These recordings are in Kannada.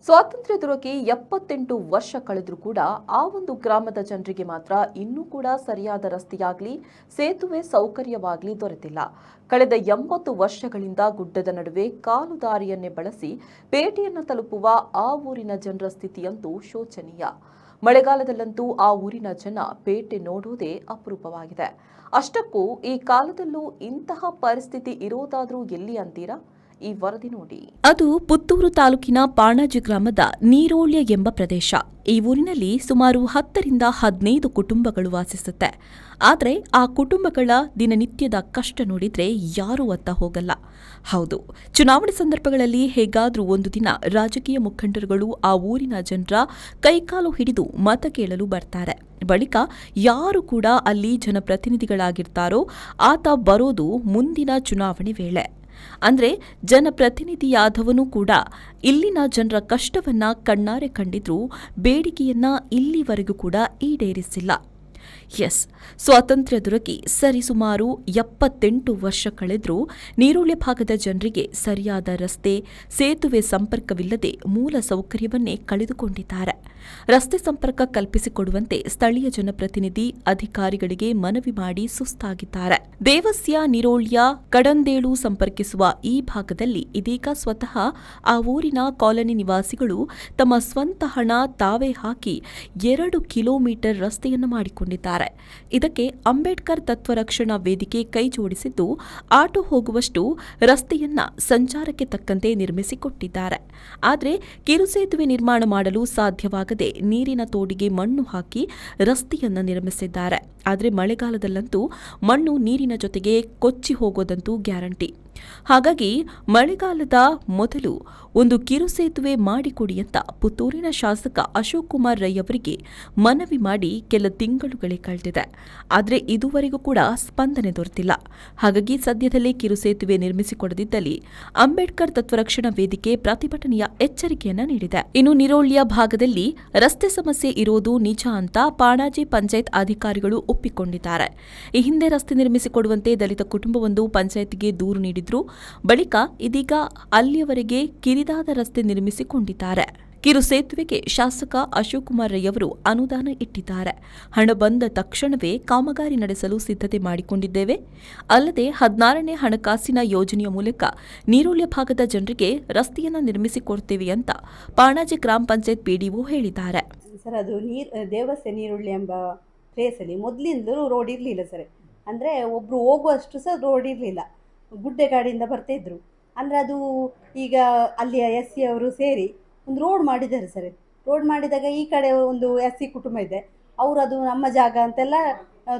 ಸ್ವಾತಂತ್ರ್ಯ ದೊರಕಿ 78 ವರ್ಷ ಕಳೆದರೂ ಕೂಡ ಆ ಒಂದು ಗ್ರಾಮದ ಜನರಿಗೆ ಮಾತ್ರ ಇನ್ನೂ ಕೂಡ ಸರಿಯಾದ ರಸ್ತೆಯಾಗಲಿ ಸೇತುವೆ ಸೌಕರ್ಯವಾಗಲಿ ದೊರೆತಿಲ್ಲ. ಕಳೆದ 80 ವರ್ಷಗಳಿಂದ ಗುಡ್ಡದ ನಡುವೆ ಕಾಲು ದಾರಿಯನ್ನೇ ಬಳಸಿ ಪೇಟೆಯನ್ನು ತಲುಪುವ ಆ ಊರಿನ ಜನರ ಸ್ಥಿತಿಯಂತೂ ಶೋಚನೀಯ. ಮಳೆಗಾಲದಲ್ಲಂತೂ ಆ ಊರಿನ ಜನ ಪೇಟೆ ನೋಡೋದೇ ಅಪರೂಪವಾಗಿದೆ. ಅಷ್ಟಕ್ಕೂ ಈ ಕಾಲದಲ್ಲೂ ಇಂತಹ ಪರಿಸ್ಥಿತಿ ಇರೋದಾದ್ರೂ ಎಲ್ಲಿ ಅಂತೀರಾ? ಈ ವರದಿ ನೋಡಿ. ಅದು ಪುತ್ತೂರು ತಾಲೂಕಿನ ಪಾಣಾಜಿ ಗ್ರಾಮದ ನೀರೋಳ್ಯ ಎಂಬ ಪ್ರದೇಶ. ಈ ಊರಿನಲ್ಲಿ ಸುಮಾರು 10 ರಿಂದ 15 ಕುಟುಂಬಗಳು ವಾಸಿಸುತ್ತೆ. ಆದರೆ ಆ ಕುಟುಂಬಗಳ ದಿನನಿತ್ಯದ ಕಷ್ಟ ನೋಡಿದ್ರೆ ಯಾರೂ ಅತ್ತ ಹೋಗಲ್ಲ. ಹೌದು, ಚುನಾವಣೆ ಸಂದರ್ಭಗಳಲ್ಲಿ ಹೇಗಾದ್ರೂ ಒಂದು ದಿನ ರಾಜಕೀಯ ಮುಖಂಡರುಗಳು ಆ ಊರಿನ ಜನರ ಕೈಕಾಲು ಹಿಡಿದು ಮತ ಕೇಳಲು ಬರ್ತಾರೆ. ಬಳಿಕ ಯಾರು ಕೂಡ ಅಲ್ಲಿ ಜನಪ್ರತಿನಿಧಿಗಳಾಗಿರ್ತಾರೋ ಆತ ಬರೋದು ಮುಂದಿನ ಚುನಾವಣೆ ವೇಳೆ. ಅಂದ್ರೆ ಜನಪ್ರತಿನಿಧಿಯಾದವನು ಕೂಡ ಇಲ್ಲಿನ ಜನರ ಕಷ್ಟವನ್ನ ಕಣ್ಣಾರೆ ಕಂಡಿದ್ರೂ ಬೇಡಿಕೆಯನ್ನ ಇಲ್ಲಿವರೆಗೂ ಕೂಡ ಈಡೇರಿಸಿಲ್ಲ. ಎಸ್, ಸ್ವಾತಂತ್ರ್ಯ ದೊರಕಿ ಸರಿಸುಮಾರು 78 ವರ್ಷ ಕಳೆದ್ರೂ ನೀರೋಳ್ಯ ಭಾಗದ ಜನರಿಗೆ ಸರಿಯಾದ ರಸ್ತೆ, ಸೇತುವೆ ಸಂಪರ್ಕವಿಲ್ಲದೆ ಮೂಲ ಸೌಕರ್ಯವನ್ನೇ ಕಳೆದುಕೊಂಡಿದ್ದಾರೆ. ರಸ್ತೆ ಸಂಪರ್ಕ ಕಲ್ಪಿಸಿಕೊಡುವಂತೆ ಸ್ಥಳೀಯ ಜನಪ್ರತಿನಿಧಿ ಅಧಿಕಾರಿಗಳಿಗೆ ಮನವಿ ಮಾಡಿ ಸುಸ್ತಾಗಿದ್ದಾರೆ. ದೇವಸ್ಯ ನೀರೋಳ್ಯ ಕಡಂದೇಳು ಸಂಪರ್ಕಿಸುವ ಈ ಭಾಗದಲ್ಲಿ ಇದೀಗ ಸ್ವತಃ ಆ ಊರಿನ ಕಾಲನಿ ನಿವಾಸಿಗಳು ತಮ್ಮ ಸ್ವಂತ ಹಣ ತಾವೇ ಹಾಕಿ 2 ಕಿಲೋಮೀಟರ್ ರಸ್ತೆಯನ್ನು ಮಾಡಿಕೊಂಡಿದ್ದಾರೆ. ಇದಕ್ಕೆ ಅಂಬೇಡ್ಕರ್ ತತ್ವ ರಕ್ಷಣಾ ವೇದಿಕೆ ಕೈ ಜೋಡಿಸಿದ್ದು ಆಟೋ ಹೋಗುವಷ್ಟು ರಸ್ತೆಯನ್ನ ಸಂಚಾರಕ್ಕೆ ತಕ್ಕಂತೆ ನಿರ್ಮಿಸಿಕೊಟ್ಟಿದ್ದಾರೆ. ಆದರೆ ಕಿರುಸೇತುವೆ ನಿರ್ಮಾಣ ಮಾಡಲು ಸಾಧ್ಯವಾಗದೆ ನೀರಿನ ತೋಡಿಗೆ ಮಣ್ಣು ಹಾಕಿ ರಸ್ತೆಯನ್ನ ನಿರ್ಮಿಸಿದ್ದಾರೆ. ಆದರೆ ಮಳೆಗಾಲದಲ್ಲಂತೂ ಮಣ್ಣು ನೀರಿನ ಜೊತೆಗೆ ಕೊಚ್ಚಿ ಹೋಗೋದಂತೂ ಗ್ಯಾರಂಟಿ. ಹಾಗಾಗಿ ಮಳೆಗಾಲದ ಮೊದಲು ಒಂದು ಕಿರುಸೇತುವೆ ಮಾಡಿಕೊಡಿ ಅಂತ ಪುತ್ತೂರಿನ ಶಾಸಕ ಅಶೋಕ್ ಕುಮಾರ್ ರೈ ಅವರಿಗೆ ಮನವಿ ಮಾಡಿ ಕೆಲ ತಿಂಗಳುಗಳೇ ಕಳೆದಿದೆ. ಆದರೆ ಇದುವರೆಗೂ ಕೂಡ ಸ್ಪಂದನೆ ದೊರೆತಿಲ್ಲ. ಹಾಗಾಗಿ ಸದ್ಯದಲ್ಲೇ ಕಿರುಸೇತುವೆ ನಿರ್ಮಿಸಿಕೊಡದಿದ್ದಲ್ಲಿ ಅಂಬೇಡ್ಕರ್ ತತ್ವರಕ್ಷಣಾ ವೇದಿಕೆ ಪ್ರತಿಭಟನೆಯ ಎಚ್ಚರಿಕೆಯನ್ನ ನೀಡಿದೆ. ಇನ್ನು ನೀರೋಳ್ಯ ಭಾಗದಲ್ಲಿ ರಸ್ತೆ ಸಮಸ್ಯೆ ಇರೋದು ನಿಜ ಅಂತ ಪಾಣಾಜಿ ಪಂಚಾಯತ್ ಅಧಿಕಾರಿಗಳು ಒಪ್ಪಿಕೊಂಡಿದ್ದಾರೆ. ಈ ಹಿಂದೆ ರಸ್ತೆ ನಿರ್ಮಿಸಿಕೊಡುವಂತೆ ದಲಿತ ಕುಟುಂಬವೊಂದು ಪಂಚಾಯತ್ಗೆ ದೂರು ನೀಡಿದ್ರು. ಬಳಿಕ ಇದೀಗ ಅಲ್ಲಿಯವರೆಗೆ ಕಿರಿದಾದ ರಸ್ತೆ ನಿರ್ಮಿಸಿಕೊಂಡಿದ್ದಾರೆ. ಕಿರು ಸೇತುವೆಗೆ ಶಾಸಕ ಅಶೋಕ್ ಕುಮಾರ್ ರೈ ಅವರು ಅನುದಾನ ಇಟ್ಟಿದ್ದಾರೆ. ಹಣ ಬಂದ ತಕ್ಷಣವೇ ಕಾಮಗಾರಿ ನಡೆಸಲು ಸಿದ್ಧತೆ ಮಾಡಿಕೊಂಡಿದ್ದೇವೆ. ಅಲ್ಲದೆ 16ನೇ ಹಣಕಾಸಿನ ಯೋಜನೆಯ ಮೂಲಕ ನೀರೋಳ್ಯ ಭಾಗದ ಜನರಿಗೆ ರಸ್ತೆಯನ್ನು ನಿರ್ಮಿಸಿಕೊಡ್ತೇವೆ ಅಂತ ಪಾಣಾಜಿ ಗ್ರಾಮ ಪಂಚಾಯತ್ ಪಿಡಿಒ ಹೇಳಿದ್ದಾರೆ. ಸರ್, ಅದು ದೇವಸ್ಥಾನ ನೀರುಳ್ಳಿ ಎಂಬ ಪ್ಲೇಸಲ್ಲಿ ಮೊದಲಿಂದಲೂ ರೋಡ್ ಇರಲಿಲ್ಲ ಸರ್. ಅಂದರೆ ಒಬ್ಬರು ಹೋಗುವಷ್ಟು ಸಹ ರೋಡ್ ಇರಲಿಲ್ಲ. ಗುಡ್ಡೆ ಗಾಡಿಯಿಂದ ಬರ್ತಾಯಿದ್ರು. ಅಂದರೆ ಅದು ಈಗ ಅಲ್ಲಿಯ SC ಅವರು ಸೇರಿ ಒಂದು ರೋಡ್ ಮಾಡಿದ್ದಾರೆ ಸರ್. ರೋಡ್ ಮಾಡಿದಾಗ ಈ ಕಡೆ ಒಂದು SC ಕುಟುಂಬ ಇದೆ, ಅವರು ಅದು ನಮ್ಮ ಜಾಗ ಅಂತೆಲ್ಲ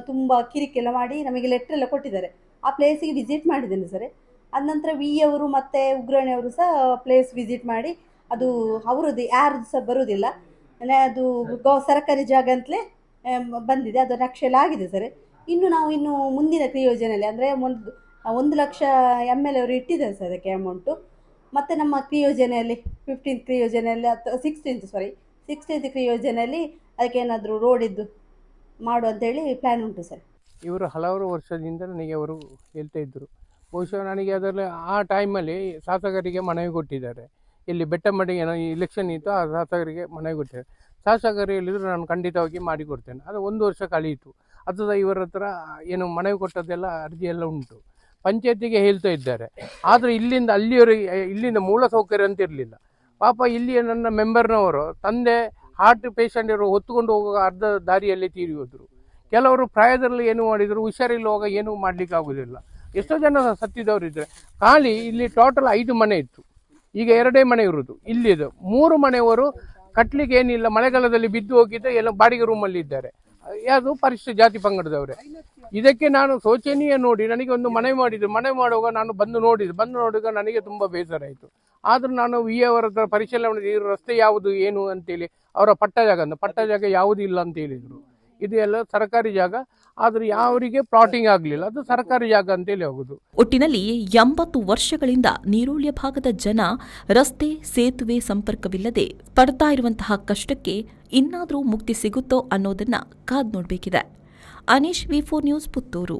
ತುಂಬ ಕಿರಿಕೆಲ್ಲ ಮಾಡಿ ನಮಗೆ ಲೆಟ್ರ್ ಎಲ್ಲ ಕೊಟ್ಟಿದ್ದಾರೆ. ಆ ಪ್ಲೇಸಿಗೆ ವಿಸಿಟ್ ಮಾಡಿದ್ದೇನೆ ಸರ್. ಅದ ನಂತರ ವಿ ಅವರು ಮತ್ತು ಉಗ್ರಾಣಿ ಅವರು ಸಹ ಪ್ಲೇಸ್ ವಿಸಿಟ್ ಮಾಡಿ ಅದು ಅವರದ್ದು ಯಾರ್ದು ಸಹ ಬರೋದಿಲ್ಲ, ಅದು ಸರ್ಕಾರಿ ಜಾಗ ಅಂತಲೇ ಬಂದಿದೆ, ಅದು ನಕ್ಷೆಲ್ಲ ಆಗಿದೆ ಸರ್. ಇನ್ನು ಮುಂದಿನ ಕ್ರಿಯೋಜನೆಯಲ್ಲಿ ಅಂದರೆ 1 ಲಕ್ಷ ML ಅವರು ಇಟ್ಟಿದ್ದಾರೆ ಸರ್ ಅದಕ್ಕೆ ಅಮೌಂಟು. ಮತ್ತು ನಮ್ಮ ಕ್ರಿಯೋಜನೆಯಲ್ಲಿ 15th ಕ್ರಿಯೋಜನೆಯಲ್ಲಿ ಅಥವಾ 16th ಕ್ರಿಯೋಜನೆಯಲ್ಲಿ ಅದಕ್ಕೆ ಏನಾದರೂ ರೋಡಿದ್ದು ಮಾಡು ಅಂತೇಳಿ ಪ್ಲ್ಯಾನ್ ಉಂಟು ಸರ್. ಇವರು ಹಲವಾರು ವರ್ಷದಿಂದ ನನಗೆ ಅವರು ಹೇಳ್ತಾ ಇದ್ದರು. ಬಹುಶಃ ನನಗೆ ಅದರಲ್ಲಿ ಆ ಟೈಮಲ್ಲಿ ಶಾಸಕರಿಗೆ ಮನವಿ ಕೊಟ್ಟಿದ್ದಾರೆ. ಇಲ್ಲಿ ಬೆಟ್ಟಮಡಿಗೆ ಇಲೆಕ್ಷನ್ ಇತ್ತು, ಆ ಶಾಸಕರಿಗೆ ಮನವಿ ಕೊಟ್ಟಿದ್ದಾರೆ. ಶಾಸಕರು ಹೇಳಿದ್ರು ನಾನು ಖಂಡಿತವಾಗಿ ಮಾಡಿಕೊಡ್ತೇನೆ. ಅದು 1 ವರ್ಷ ಕಳೆಯಿತು. ಅದು ಇವರ ಹತ್ರ ಏನು ಮನವಿ ಕೊಟ್ಟದ್ದೆಲ್ಲ ಅರ್ಜಿ ಎಲ್ಲ ಉಂಟು, ಪಂಚಾಯತಿಗೆ ಹೇಳ್ತಾ ಇದ್ದಾರೆ. ಆದರೆ ಇಲ್ಲಿಂದ ಅಲ್ಲಿಯವರೆಗೆ ಇಲ್ಲಿಂದ ಮೂಲ ಸೌಕರ್ಯ ಅಂತ ಇರಲಿಲ್ಲ. ಪಾಪ ಇಲ್ಲಿಯ ನನ್ನ ಮೆಂಬರ್ನವರು ತಂದೆ ಹಾರ್ಟ್ ಪೇಷಂಟ್ ಇರೋ ಹೊತ್ತುಕೊಂಡು ಹೋಗುವ ಅರ್ಧ ದಾರಿಯಲ್ಲಿ ತೀರಿ ಹೋದರು. ಕೆಲವರು ಪ್ರಾಯದಲ್ಲಿ ಏನು ಮಾಡಿದರು, ಹುಷಾರಿಲ್ಲುವಾಗ ಏನೂ ಮಾಡಲಿಕ್ಕೆ ಆಗೋದಿಲ್ಲ. ಎಷ್ಟೋ ಜನ ಸತ್ತಿದವರು ಇದ್ದಾರೆ. ಖಾಲಿ ಇಲ್ಲಿ ಟೋಟಲ್ 5 ಮನೆ ಇತ್ತು, ಈಗ 2 ಮನೆ ಇರೋದು. ಇಲ್ಲಿದು 3 ಮನೆಯವರು ಕಟ್ಟಲಿಕ್ಕೆ ಏನಿಲ್ಲ, ಮಳೆಗಾಲದಲ್ಲಿ ಬಿದ್ದು ಹೋಗಿದ್ದು ಎಲ್ಲ ಬಾಡಿಗೆ ರೂಮಲ್ಲಿ ಇದ್ದಾರೆ. ಯಾವುದು ಪರಿಶಿಷ್ಟ ಜಾತಿ ಪಂಗಡದವರೇ. ಇದಕ್ಕೆ ನಾನು ಶೋಚನೀಯ ನೋಡಿ ನನಗೆ ಒಂದು ಮನವಿ ಮಾಡಿದ್ದು. ಮನವಿ ಮಾಡುವಾಗ ನಾನು ಬಂದು ನೋಡಿದಾಗ ನನಗೆ ತುಂಬ ಬೇಸರ ಆಯಿತು. ಆದರೂ ನಾನು ವಿ ಅವರ ಹತ್ರ ಪರಿಶೀಲನೆ ಮಾಡಿದ ರಸ್ತೆ ಯಾವುದು ಏನು ಅಂತೇಳಿ ಅವರ ಪಟ್ಟ ಜಾಗ ಯಾವುದೂ ಇಲ್ಲ ಅಂತ ಹೇಳಿದರು. ಇದು ಎಲ್ಲ ಸರ್ಕಾರಿ ಜಾಗ, ಆದ್ರೆ ಯಾವರಿಗೆ ಪ್ಲಾಟಿಂಗ್ ಆಗಲಿಲ್ಲ, ಅದು ಸರ್ಕಾರಿ ಜಾಗ ಅಂತೇಳಿ ಹೋಗುದು. ಒಟ್ಟಿನಲ್ಲಿ 80 ವರ್ಷಗಳಿಂದ ನೀರೋಳ್ಯ ಭಾಗದ ಜನ ರಸ್ತೆ ಸೇತುವೆ ಸಂಪರ್ಕವಿಲ್ಲದೆ ಪಡ್ತಾ ಇರುವಂತಹ ಕಷ್ಟಕ್ಕೆ ಇನ್ನಾದರೂ ಮುಕ್ತಿ ಸಿಗುತ್ತೋ ಅನ್ನೋದನ್ನ ಕಾದ್ ನೋಡಬೇಕಿದೆ. Anish, V4 news, Puttur.